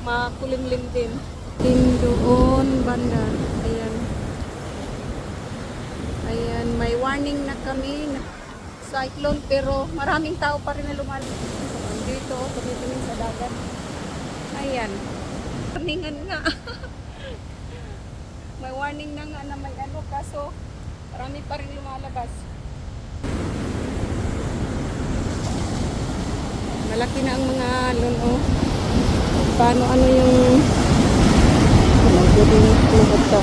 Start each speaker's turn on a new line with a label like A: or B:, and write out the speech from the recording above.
A: makulimlim din. Doon banda. Ayan. Ayan, may warning na kami na cyclone pero maraming tao pa rin na lumalabas. Dito, tumitingin sa dagat. Ayan. Warningan nga. May warning na nga na may ano kaso marami pa rin lumalabas. Malaki na ang mga alon, oh. Paano ano yung ano, to?